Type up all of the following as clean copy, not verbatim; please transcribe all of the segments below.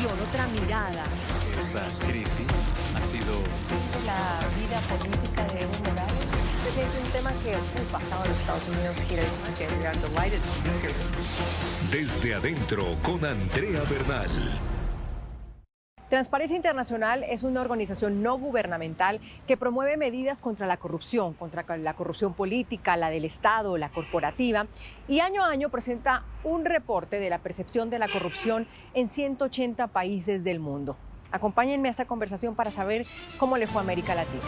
visión, otra mirada. Esta crisis ha sido... La vida política de Evo Morales es un tema que ocupa a los Estados Unidos y que we are delighted to be here. Desde adentro con Andrea Bernal. Transparencia Internacional es una organización no gubernamental que promueve medidas contra la corrupción política, la del Estado, la corporativa, y año a año presenta un reporte de la percepción de la corrupción en 180 países del mundo. Acompáñenme a esta conversación para saber cómo le fue a América Latina.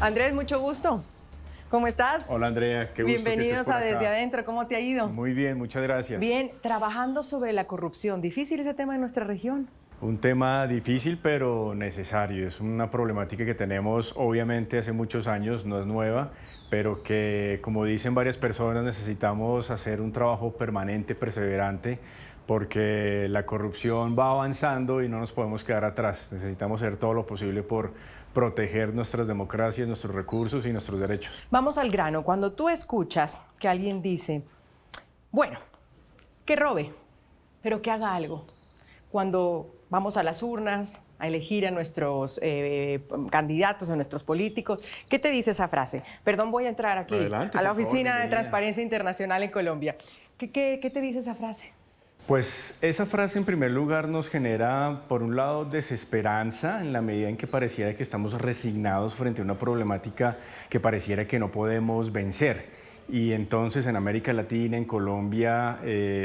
Andrés, mucho gusto. ¿Cómo estás? Hola Andrea, qué gusto. Bienvenidos que estés por a acá. Desde Adentro. ¿Cómo te ha ido? Muy bien, muchas gracias. Bien, trabajando sobre la corrupción. ¿Difícil ese tema en nuestra región? Un tema difícil pero necesario. Es una problemática que tenemos obviamente hace muchos años, no es nueva, pero que, como dicen varias personas, necesitamos hacer un trabajo permanente, perseverante, porque la corrupción va avanzando y no nos podemos quedar atrás. Necesitamos hacer todo lo posible por proteger nuestras democracias, nuestros recursos y nuestros derechos. Vamos al grano. Cuando tú escuchas que alguien dice, bueno, que robe, pero que haga algo. Cuando vamos a las urnas a elegir a nuestros candidatos, a nuestros políticos, ¿qué te dice esa frase? Perdón, voy a entrar aquí Adelante, a la por favor, Oficina de bienvenida. Transparencia Internacional en Colombia. ¿Qué te dice esa frase? Pues esa frase en primer lugar nos genera, por un lado, desesperanza en la medida en que pareciera que estamos resignados frente a una problemática que pareciera que no podemos vencer. Y entonces en América Latina, en Colombia,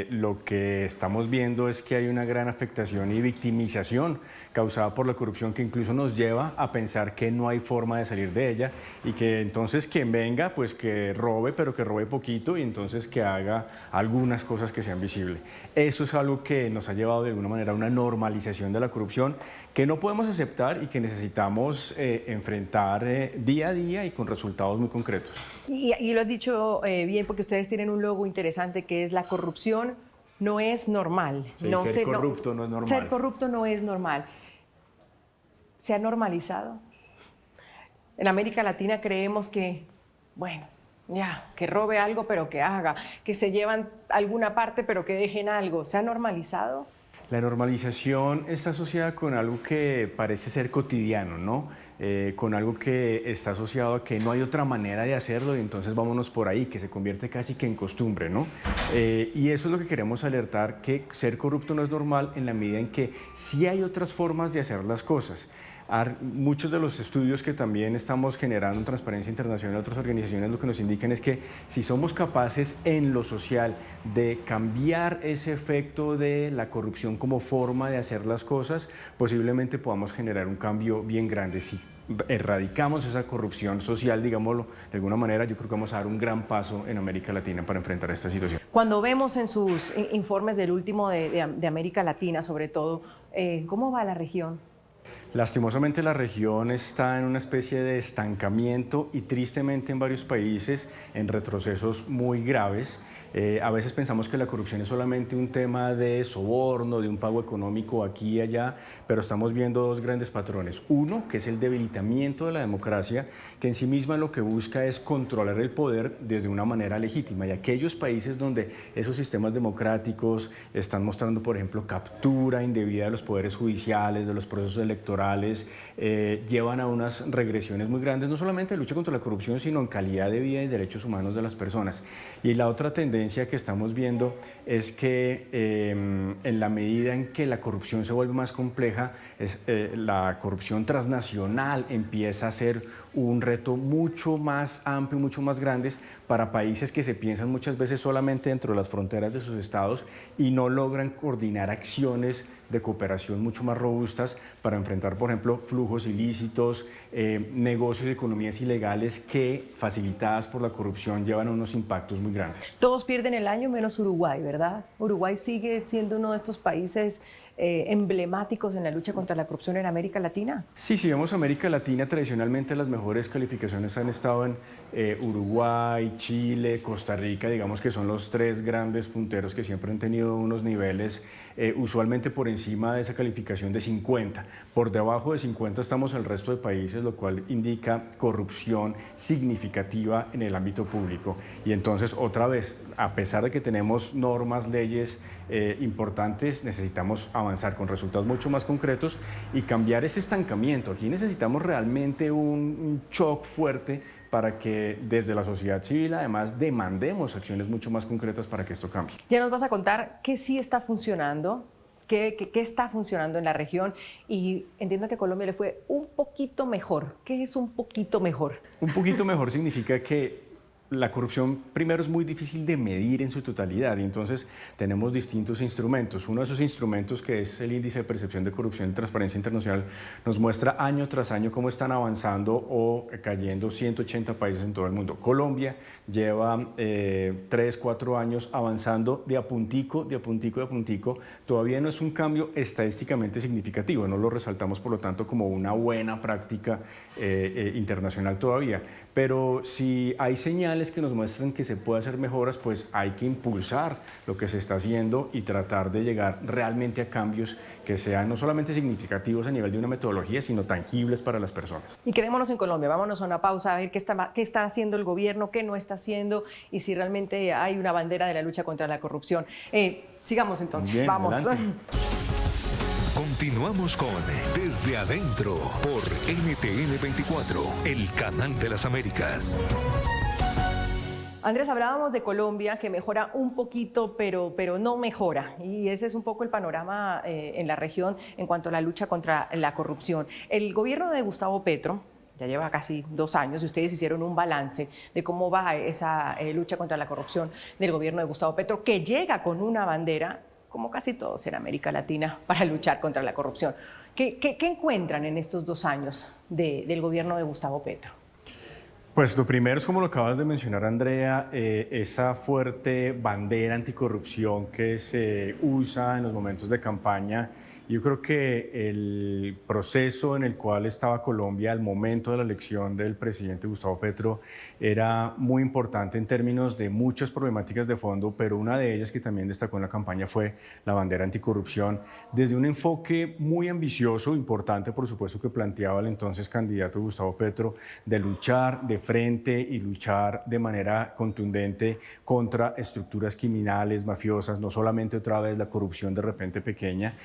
lo que estamos viendo es que hay una gran afectación y victimización causada por la corrupción que incluso nos lleva a pensar que no hay forma de salir de ella y que entonces quien venga, pues que robe, pero que robe poquito y entonces que haga algunas cosas que sean visibles. Eso es algo que nos ha llevado de alguna manera a una normalización de la corrupción que no podemos aceptar y que necesitamos enfrentar día a día y con resultados muy concretos. Y lo has dicho bien porque ustedes tienen un logo interesante que es la corrupción no es normal. Sí, ser corrupto no es normal. Ser corrupto no es normal. ¿Se ha normalizado? En América Latina creemos que, bueno, ya, que robe algo pero que haga, que se llevan alguna parte pero que dejen algo. ¿Se ha normalizado? La normalización está asociada con algo que parece ser cotidiano, ¿no? Con algo que está asociado a que no hay otra manera de hacerlo y entonces vámonos por ahí, que se convierte casi que en costumbre, ¿no? Y eso es lo que queremos alertar, que ser corrupto no es normal en la medida en que sí hay otras formas de hacer las cosas. Muchos de los estudios que también estamos generando en Transparencia Internacional y otras organizaciones lo que nos indican es que si somos capaces en lo social de cambiar ese efecto de la corrupción como forma de hacer las cosas, posiblemente podamos generar un cambio bien grande. Si erradicamos esa corrupción social, digámoslo de alguna manera, yo creo que vamos a dar un gran paso en América Latina para enfrentar esta situación. Cuando vemos en sus informes del último de América Latina, sobre todo, ¿cómo va la región? Lastimosamente la región está en una especie de estancamiento y tristemente en varios países en retrocesos muy graves. A veces pensamos que la corrupción es solamente un tema de soborno, de un pago económico aquí y allá, pero estamos viendo dos grandes patrones. Uno, que es el debilitamiento de la democracia, que en sí misma lo que busca es controlar el poder desde una manera legítima. Y aquellos países donde esos sistemas democráticos están mostrando, por ejemplo, captura indebida de los poderes judiciales, de los procesos electorales, llevan a unas regresiones muy grandes, no solamente de lucha contra la corrupción, sino en calidad de vida y derechos humanos de las personas. Y la otra tendencia que estamos viendo es que en la medida en que la corrupción se vuelve más compleja, la corrupción transnacional empieza a ser un reto mucho más amplio, mucho más grande para países que se piensan muchas veces solamente dentro de las fronteras de sus estados y no logran coordinar acciones de cooperación mucho más robustas para enfrentar, por ejemplo, flujos ilícitos, negocios y economías ilegales que, facilitadas por la corrupción, llevan a unos impactos muy grandes. Todos pierden el año menos Uruguay, ¿verdad? Uruguay sigue siendo uno de estos países emblemáticos en la lucha contra la corrupción en América Latina. Sí, si vemos América Latina, tradicionalmente las mejores mejores calificaciones han estado en Uruguay, Chile, Costa Rica, digamos que son los tres grandes punteros que siempre han tenido unos niveles usualmente por encima de esa calificación de 50. Por debajo de 50 estamos el resto de países, lo cual indica corrupción significativa en el ámbito público. Y entonces, otra vez, a pesar de que tenemos normas, leyes importantes, necesitamos avanzar con resultados mucho más concretos y cambiar ese estancamiento. Aquí necesitamos realmente un shock fuerte para que desde la sociedad civil además demandemos acciones mucho más concretas para que esto cambie. Ya nos vas a contar qué sí está funcionando, qué está funcionando en la región, y entiendo que a Colombia le fue un poquito mejor. ¿Qué es un poquito mejor? Un poquito mejor significa que la corrupción, primero, es muy difícil de medir en su totalidad y entonces tenemos distintos instrumentos. Uno de esos instrumentos, que es el Índice de Percepción de Corrupción y Transparencia Internacional, nos muestra año tras año cómo están avanzando o cayendo 180 países en todo el mundo. Colombia lleva 3, 4 años avanzando de a puntico, de a puntico, de a puntico. Todavía no es un cambio estadísticamente significativo, no lo resaltamos por lo tanto como una buena práctica internacional todavía. Pero si hay señales que nos muestran que se puede hacer mejoras, pues hay que impulsar lo que se está haciendo y tratar de llegar realmente a cambios que sean no solamente significativos a nivel de una metodología, sino tangibles para las personas. Y quedémonos en Colombia, vámonos a una pausa a ver qué está haciendo el gobierno, qué no está haciendo y si realmente hay una bandera de la lucha contra la corrupción. Sigamos entonces, bien, vamos. Adelante. Continuamos con Desde Adentro por NTN 24, el canal de las Américas. Andrés, hablábamos de Colombia, que mejora un poquito, pero no mejora. Y ese es un poco el panorama en la región en cuanto a la lucha contra la corrupción. El gobierno de Gustavo Petro ya lleva casi 2 años y ustedes hicieron un balance de cómo va esa lucha contra la corrupción del gobierno de Gustavo Petro, que llega con una bandera, como casi todos en América Latina, para luchar contra la corrupción. ¿Qué encuentran en estos 2 años del gobierno de Gustavo Petro? Pues lo primero es, como lo acabas de mencionar, Andrea, esa fuerte bandera anticorrupción que se usa en los momentos de campaña. Yo creo que el proceso en el cual estaba Colombia al momento de la elección del presidente Gustavo Petro era muy importante en términos de muchas problemáticas de fondo, pero una de ellas que también destacó en la campaña fue la bandera anticorrupción, desde un enfoque muy ambicioso, importante por supuesto, que planteaba el entonces candidato Gustavo Petro, de luchar de frente y luchar de manera contundente contra estructuras criminales, mafiosas, no solamente otra vez la corrupción de repente pequeña,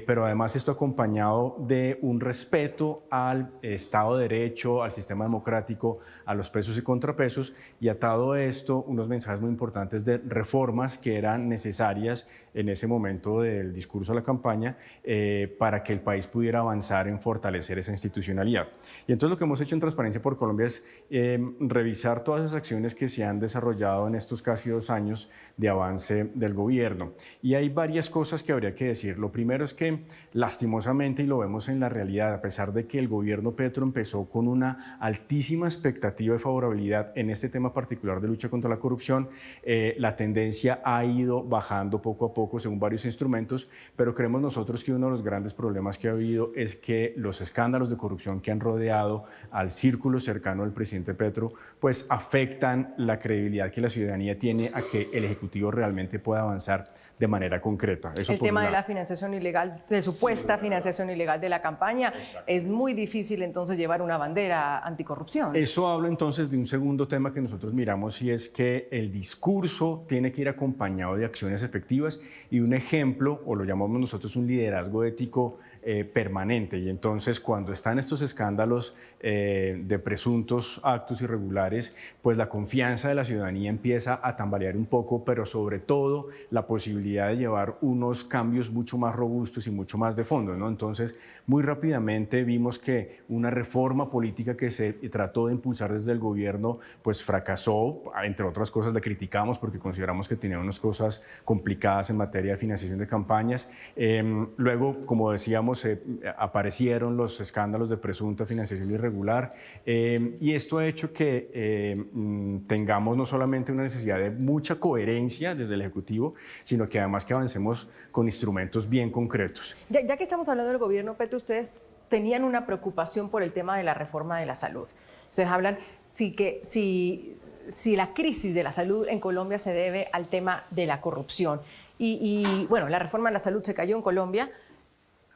pero además esto acompañado de un respeto al Estado de Derecho, al sistema democrático, a los pesos y contrapesos, y atado a esto unos mensajes muy importantes de reformas que eran necesarias en ese momento del discurso de la campaña para que el país pudiera avanzar en fortalecer esa institucionalidad. Y entonces lo que hemos hecho en Transparencia por Colombia es revisar todas esas acciones que se han desarrollado en estos casi 2 años de avance del gobierno. Y hay varias cosas que habría que decir. Lo primero es que lastimosamente, y lo vemos en la realidad, a pesar de que el gobierno Petro empezó con una altísima expectativa de favorabilidad en este tema particular de lucha contra la corrupción, la tendencia ha ido bajando poco a poco según varios instrumentos, pero creemos nosotros que uno de los grandes problemas que ha habido es que los escándalos de corrupción que han rodeado al círculo cercano del presidente Petro, pues afectan la credibilidad que la ciudadanía tiene a que el Ejecutivo realmente pueda avanzar de manera concreta. Eso el tema de la financiación ilegal, de supuesta financiación ilegal de la campaña, es muy difícil entonces llevar una bandera anticorrupción. Eso habla entonces de un segundo tema que nosotros miramos, y es que el discurso tiene que ir acompañado de acciones efectivas y un ejemplo, o lo llamamos nosotros un liderazgo ético permanente. Y entonces, cuando están estos escándalos de presuntos actos irregulares, pues la confianza de la ciudadanía empieza a tambalear un poco, pero sobre todo la posibilidad de llevar unos cambios mucho más robustos y mucho más de fondo, ¿no? Entonces, muy rápidamente vimos que una reforma política que se trató de impulsar desde el gobierno, pues fracasó. Entre otras cosas, la criticamos porque consideramos que tenía unas cosas complicadas en materia de financiación de campañas. Luego, como decíamos, aparecieron los escándalos de presunta financiación irregular, y esto ha hecho que tengamos no solamente una necesidad de mucha coherencia desde el Ejecutivo, sino que además que avancemos con instrumentos bien concretos. Ya que estamos hablando del gobierno Petro, ustedes tenían una preocupación por el tema de la reforma de la salud. Ustedes hablan si la crisis de la salud en Colombia se debe al tema de la corrupción. Bueno, la reforma de la salud se cayó en Colombia,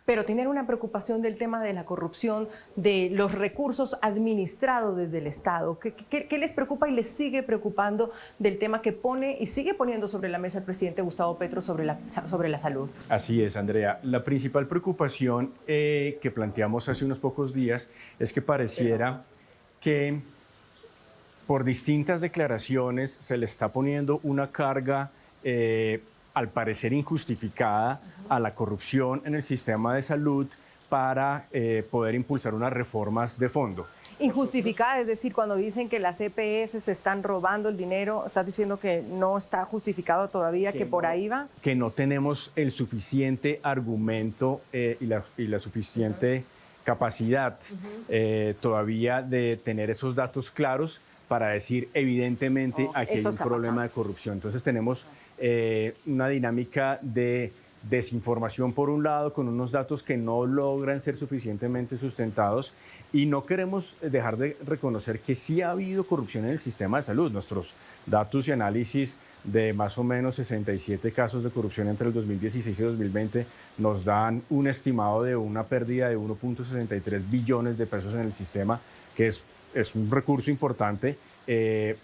pero tenían una preocupación del tema de la corrupción, de los recursos administrados desde el Estado. ¿Qué les preocupa y les sigue preocupando del tema que pone y sigue poniendo sobre la mesa el presidente Gustavo Petro sobre la salud? Así es, Andrea. La principal preocupación que planteamos hace unos pocos días es que pareciera que por distintas declaraciones se le está poniendo una carga al parecer injustificada a la corrupción en el sistema de salud para poder impulsar unas reformas de fondo. Injustificada, es decir, cuando dicen que las EPS se están robando el dinero, ¿estás diciendo que no está justificado todavía, que por ahí va? Que no tenemos el suficiente argumento y la suficiente capacidad todavía de tener esos datos claros para decir evidentemente aquí hay un problema de corrupción. Entonces tenemos una dinámica de desinformación por un lado, con unos datos que no logran ser suficientemente sustentados, y no queremos dejar de reconocer que sí ha habido corrupción en el sistema de salud. Nuestros datos y análisis de más o menos 67 casos de corrupción entre el 2016 y 2020 nos dan un estimado de una pérdida de 1.63 billones de pesos en el sistema, que es un recurso importante,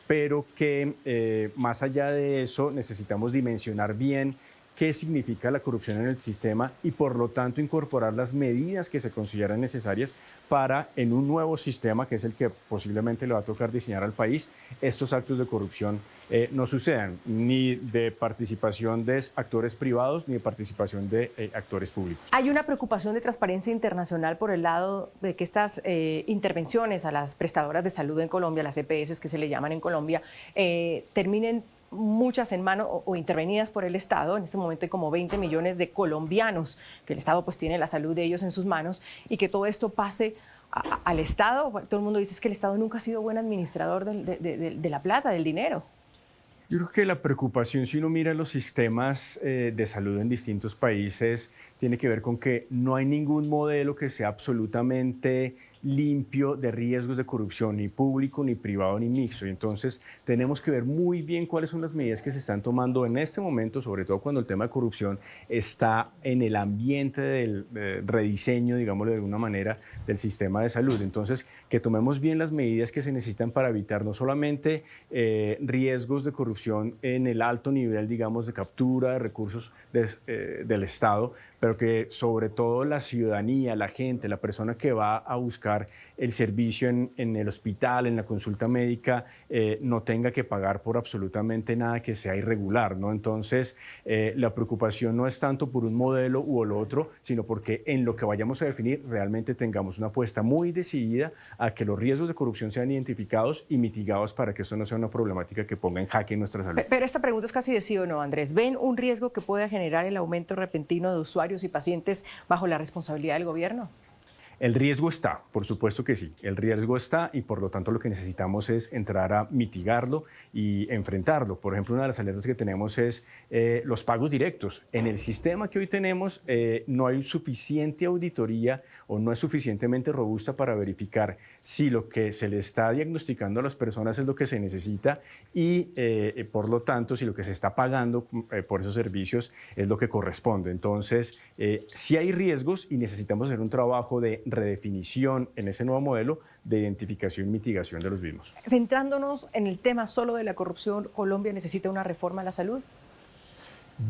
pero que más allá de eso necesitamos dimensionar bien qué significa la corrupción en el sistema y por lo tanto incorporar las medidas que se consideran necesarias para en un nuevo sistema, que es el que posiblemente le va a tocar diseñar al país, estos actos de corrupción no sucedan, ni de participación de actores privados ni de participación de actores públicos. Hay una preocupación de Transparencia Internacional por el lado de que estas intervenciones a las prestadoras de salud en Colombia, las EPS que se le llaman en Colombia, terminen muchas en mano o intervenidas por el Estado. En este momento hay como 20 millones de colombianos que el Estado pues tiene la salud de ellos en sus manos, y que todo esto pase al Estado. Todo el mundo dice que el Estado nunca ha sido buen administrador de la plata, del dinero. Yo creo que la preocupación, si uno mira los sistemas de salud en distintos países, tiene que ver con que no hay ningún modelo que sea absolutamente limpio de riesgos de corrupción, ni público, ni privado, ni mixto. Y entonces tenemos que ver muy bien cuáles son las medidas que se están tomando en este momento, sobre todo cuando el tema de corrupción está en el ambiente del rediseño, digámoslo de alguna manera, del sistema de salud. Entonces, que tomemos bien las medidas que se necesitan para evitar no solamente riesgos de corrupción en el alto nivel, digamos, de captura de recursos del Estado, pero que sobre todo la ciudadanía, la gente, la persona que va a buscar el servicio en el hospital, en la consulta médica, no tenga que pagar por absolutamente nada que sea irregular, ¿no? Entonces, la preocupación no es tanto por un modelo u el otro, sino porque en lo que vayamos a definir realmente tengamos una apuesta muy decidida a que los riesgos de corrupción sean identificados y mitigados para que esto no sea una problemática que ponga en jaque nuestra salud. Pero esta pregunta es casi de sí o no, Andrés. ¿Ven un riesgo que pueda generar el aumento repentino de usuarios y pacientes bajo la responsabilidad del gobierno? El riesgo está, por supuesto que sí, el riesgo está, y por lo tanto lo que necesitamos es entrar a mitigarlo y enfrentarlo. Por ejemplo, una de las alertas que tenemos es los pagos directos. En el sistema que hoy tenemos no hay suficiente auditoría o no es suficientemente robusta para verificar si lo que se le está diagnosticando a las personas es lo que se necesita y por lo tanto si lo que se está pagando por esos servicios es lo que corresponde. Entonces, sí hay riesgos y necesitamos hacer un trabajo de redefinición en ese nuevo modelo de identificación y mitigación de los mismos. Centrándonos en el tema solo de la corrupción, ¿Colombia necesita una reforma a la salud?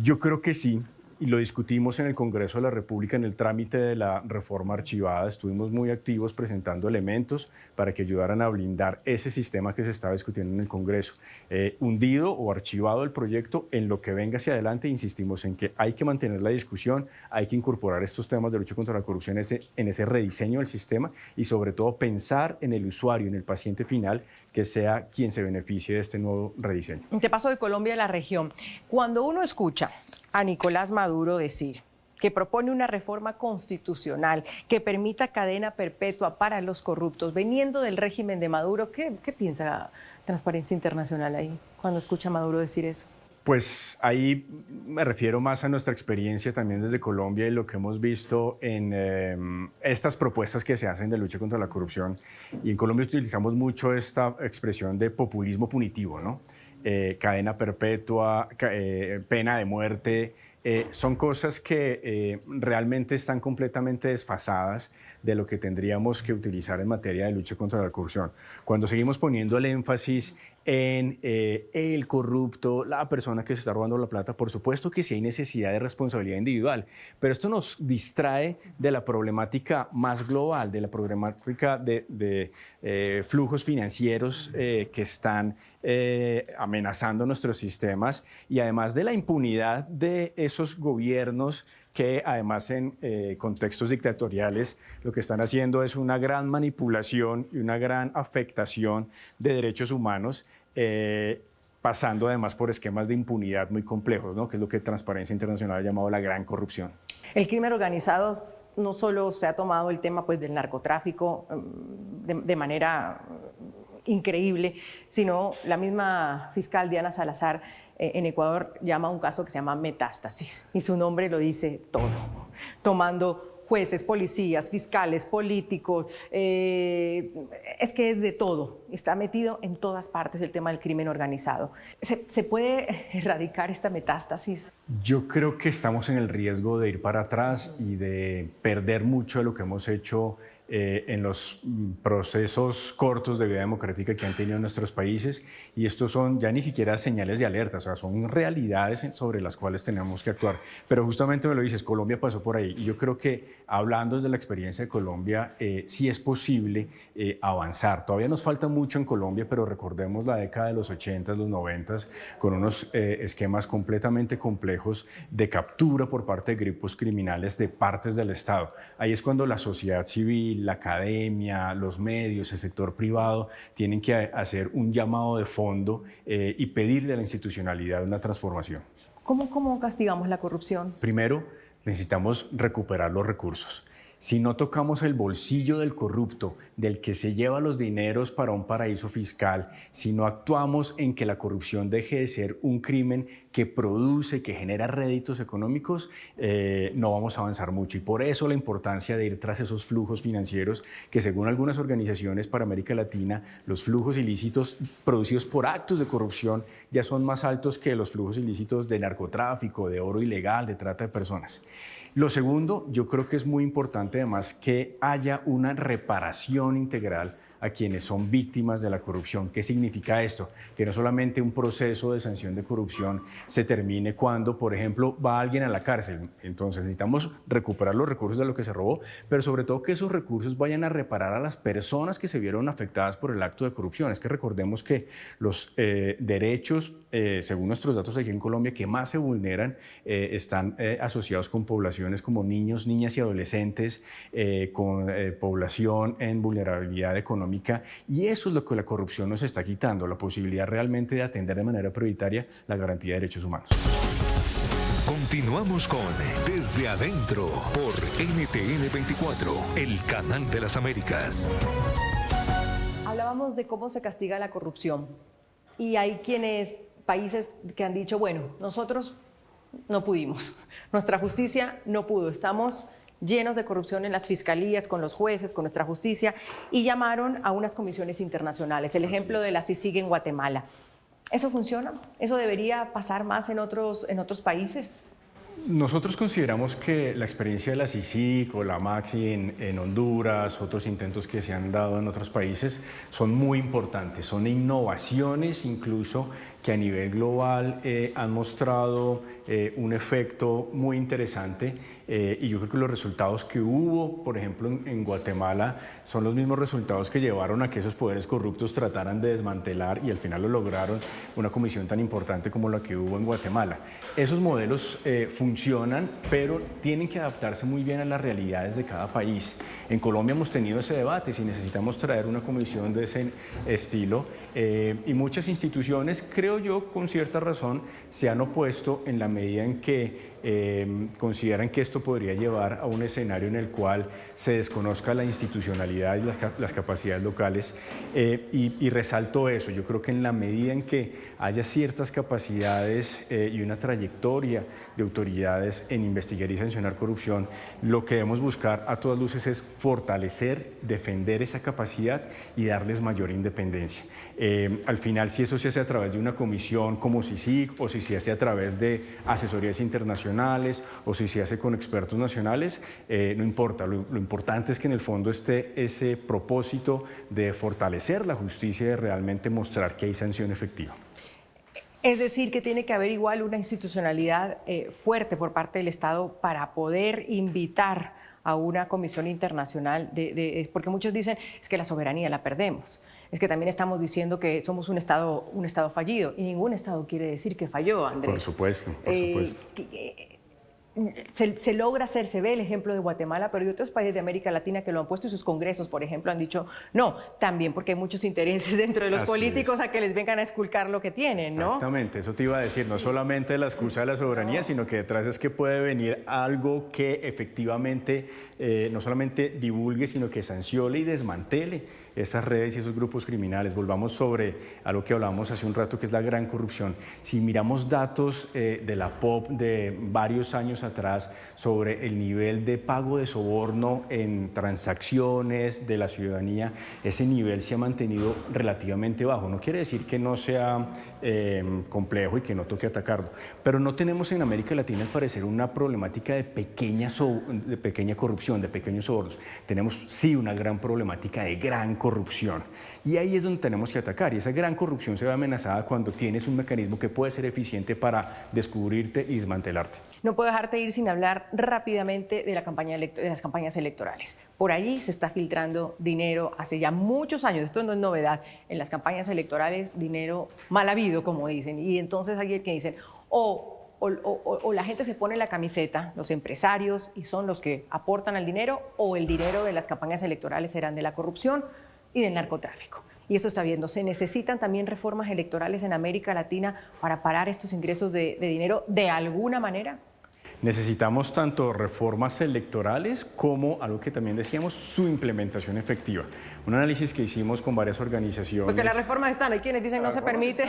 Yo creo que sí, y lo discutimos en el Congreso de la República en el trámite de la reforma archivada. Estuvimos muy activos presentando elementos para que ayudaran a blindar ese sistema que se estaba discutiendo en el Congreso. Hundido o archivado el proyecto, en lo que venga hacia adelante, insistimos en que hay que mantener la discusión, hay que incorporar estos temas de lucha contra la corrupción en ese rediseño del sistema y sobre todo pensar en el usuario, en el paciente final, que sea quien se beneficie de este nuevo rediseño. Te paso de Colombia a la región. Cuando uno escucha a Nicolás Maduro decir que propone una reforma constitucional que permita cadena perpetua para los corruptos, veniendo del régimen de Maduro, ¿qué piensa Transparencia Internacional ahí cuando escucha a Maduro decir eso? Pues ahí me refiero más a nuestra experiencia también desde Colombia y lo que hemos visto en estas propuestas que se hacen de lucha contra la corrupción. Y en Colombia utilizamos mucho esta expresión de populismo punitivo, ¿no? Cadena perpetua, pena de muerte. Son cosas que realmente están completamente desfasadas de lo que tendríamos que utilizar en materia de lucha contra la corrupción. Cuando seguimos poniendo el énfasis en el corrupto, la persona que se está robando la plata, por supuesto que sí hay necesidad de responsabilidad individual, pero esto nos distrae de la problemática más global, de la problemática de flujos financieros que están amenazando nuestros sistemas y además de la impunidad de esos gobiernos que además en contextos dictatoriales lo que están haciendo es una gran manipulación y una gran afectación de derechos humanos, pasando además por esquemas de impunidad muy complejos, ¿no? Que es lo que Transparencia Internacional ha llamado la gran corrupción. El crimen organizado no solo se ha tomado el tema pues, del narcotráfico de manera increíble, sino la misma fiscal Diana Salazar en Ecuador llama a un caso que se llama metástasis y su nombre lo dice todo, tomando jueces, policías, fiscales, políticos, es que es de todo, está metido en todas partes el tema del crimen organizado. ¿Se puede erradicar esta metástasis? Yo creo que estamos en el riesgo de ir para atrás y de perder mucho de lo que hemos hecho en los procesos cortos de vida democrática que han tenido nuestros países, y estos son ya ni siquiera señales de alerta, o sea, son realidades sobre las cuales tenemos que actuar. Pero justamente me lo dices, Colombia pasó por ahí, y yo creo que hablando desde la experiencia de Colombia, sí es posible avanzar. Todavía nos falta mucho en Colombia, pero recordemos la década de los 80, los 90, con unos esquemas completamente complejos de captura por parte de grupos criminales de partes del Estado. Ahí es cuando la sociedad civil, la academia, los medios, el sector privado tienen que hacer un llamado de fondo y pedirle a la institucionalidad una transformación. ¿Cómo castigamos la corrupción? Primero, necesitamos recuperar los recursos. Si no tocamos el bolsillo del corrupto, del que se lleva los dineros para un paraíso fiscal, si no actuamos en que la corrupción deje de ser un crimen que produce, que genera réditos económicos, no vamos a avanzar mucho. Y por eso la importancia de ir tras esos flujos financieros que, según algunas organizaciones para América Latina, los flujos ilícitos producidos por actos de corrupción ya son más altos que los flujos ilícitos de narcotráfico, de oro ilegal, de trata de personas. Lo segundo, yo creo que es muy importante además que haya una reparación integral a quienes son víctimas de la corrupción. ¿Qué significa esto? Que no solamente un proceso de sanción de corrupción se termine cuando, por ejemplo, va alguien a la cárcel. Entonces necesitamos recuperar los recursos de lo que se robó, pero sobre todo que esos recursos vayan a reparar a las personas que se vieron afectadas por el acto de corrupción. Es que recordemos que los derechos, según nuestros datos aquí en Colombia, que más se vulneran están asociados con poblaciones como niños, niñas y adolescentes, con población en vulnerabilidad económica. Y eso es lo que la corrupción nos está quitando, la posibilidad realmente de atender de manera prioritaria la garantía de derechos humanos. Continuamos con Desde Adentro por NTN 24, el canal de las Américas. Hablábamos de cómo se castiga la corrupción y hay países que han dicho, bueno, nosotros no pudimos, nuestra justicia no pudo, estamos llenos de corrupción en las fiscalías, con los jueces, con nuestra justicia, y llamaron a unas comisiones internacionales. El ejemplo de la CICIG en Guatemala. ¿Eso funciona? ¿Eso debería pasar más en otros países? Nosotros consideramos que la experiencia de la CICIG o la MAXI en Honduras, otros intentos que se han dado en otros países, son muy importantes. Son innovaciones incluso que a nivel global han mostrado un efecto muy interesante y yo creo que los resultados que hubo, por ejemplo, en Guatemala, son los mismos resultados que llevaron a que esos poderes corruptos trataran de desmantelar y al final lo lograron una comisión tan importante como la que hubo en Guatemala. Esos modelos funcionan, pero tienen que adaptarse muy bien a las realidades de cada país. En Colombia hemos tenido ese debate, si necesitamos traer una comisión de ese estilo y muchas instituciones, creo creo yo, con cierta razón, se han opuesto en la medida en que consideran que esto podría llevar a un escenario en el cual se desconozca la institucionalidad y las capacidades locales, y resalto eso. Yo creo que en la medida en que haya ciertas capacidades y una trayectoria de autoridades en investigar y sancionar corrupción, lo que debemos buscar a todas luces es fortalecer, defender esa capacidad y darles mayor independencia. Al final, si eso se hace a través de una comisión como CICIG, o si se hace a través de asesorías internacionales, o si se hace con expertos nacionales, no importa. Lo importante es que en el fondo esté ese propósito de fortalecer la justicia y de realmente mostrar que hay sanción efectiva. Es decir, que tiene que haber igual una institucionalidad fuerte por parte del Estado para poder invitar a una comisión internacional, porque muchos dicen es que la soberanía la perdemos. Es que también estamos diciendo que somos un estado fallido, y ningún Estado quiere decir que falló, Andrés. Por supuesto, por supuesto. Se logra hacer, se ve el ejemplo de Guatemala, pero hay otros países de América Latina que lo han puesto y sus congresos, por ejemplo, han dicho no, también porque hay muchos intereses dentro de los políticos a que les vengan a esculcar lo que tienen, ¿no? Exactamente, eso te iba a decir, no solamente la excusa de la soberanía, sino que detrás es que puede venir algo que efectivamente no solamente divulgue, sino que sancione y desmantele esas redes y esos grupos criminales. Volvamos sobre algo que hablábamos hace un rato, que es la gran corrupción. Si miramos datos de la POP de varios años atrás sobre el nivel de pago de soborno en transacciones de la ciudadanía, ese nivel se ha mantenido relativamente bajo. No quiere decir que no sea complejo y que no toque atacarlo, pero no tenemos en América Latina, al parecer, una problemática de pequeña corrupción, de pequeños sobornos. Tenemos sí una gran problemática de gran corrupción, y ahí es donde tenemos que atacar, y esa gran corrupción se ve amenazada cuando tienes un mecanismo que puede ser eficiente para descubrirte y desmantelarte. No puedo dejarte ir sin hablar rápidamente de las campañas electorales. Por allí se está filtrando dinero hace ya muchos años, esto no es novedad, en las campañas electorales, dinero mal habido, como dicen, y entonces hay el que dicen, o la gente se pone la camiseta, los empresarios, y son los que aportan el dinero, o el dinero de las campañas electorales serán de la corrupción y del narcotráfico. Y esto está viendo. Se necesitan también reformas electorales en América Latina para parar estos ingresos de dinero de alguna manera. Necesitamos tanto reformas electorales como, algo que también decíamos, su implementación efectiva. Un análisis que hicimos con varias organizaciones. Porque las reformas están, hay quienes dicen no se permite,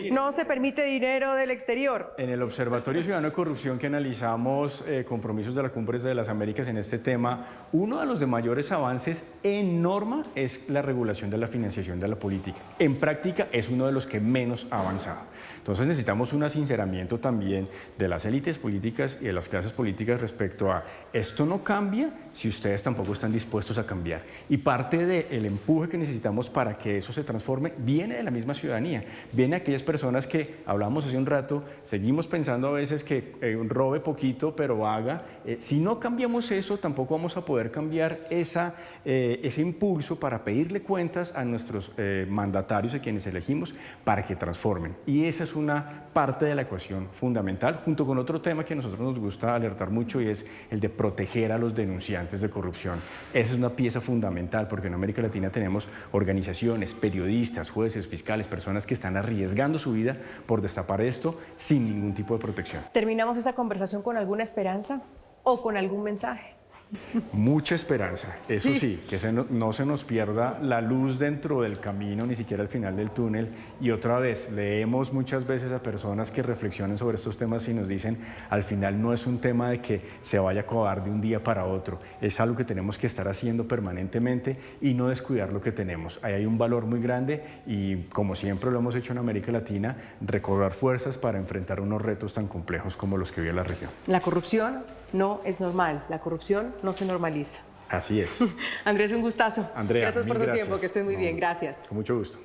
no se permite dinero del exterior. En el Observatorio Ciudadano de Corrupción, que analizamos compromisos de la Cumbre de las Américas en este tema, uno de los de mayores avances en norma es la regulación de la financiación de la política. En práctica es uno de los que menos ha avanzado. Entonces necesitamos un sinceramiento también de las élites políticas y de las clases políticas respecto a esto no cambia si ustedes tampoco están dispuestos a cambiar. Y parte del empuje que necesitamos para que eso se transforme viene de la misma ciudadanía, viene de aquellas personas que hablamos hace un rato, seguimos pensando a veces que robe poquito pero haga. Si no cambiamos eso, tampoco vamos a poder cambiar ese impulso para pedirle cuentas a nuestros mandatarios, a quienes elegimos, para que transformen. Y esa es una parte de la ecuación fundamental, junto con otro tema que a nosotros nos gusta alertar mucho, y es el de proteger a los denunciantes de corrupción. Esa es una pieza fundamental, porque en América Latina tenemos organizaciones, periodistas, jueces, fiscales, personas que están arriesgando su vida por destapar esto sin ningún tipo de protección. ¿Terminamos esta conversación con alguna esperanza o con algún mensaje? Mucha esperanza, eso sí, que no se nos pierda la luz dentro del camino, ni siquiera al final del túnel. Y otra vez, leemos muchas veces a personas que reflexionan sobre estos temas y nos dicen, al final no es un tema de que se vaya a acabar de un día para otro, es algo que tenemos que estar haciendo permanentemente y no descuidar lo que tenemos. Ahí hay un valor muy grande y, como siempre lo hemos hecho en América Latina, recobrar fuerzas para enfrentar unos retos tan complejos como los que vive la región. La corrupción no es normal, la corrupción no se normaliza. Así es. Andrés, un gustazo. Andrea, gracias por tu gracias. tiempo, que estés muy bien, gracias. Con mucho gusto.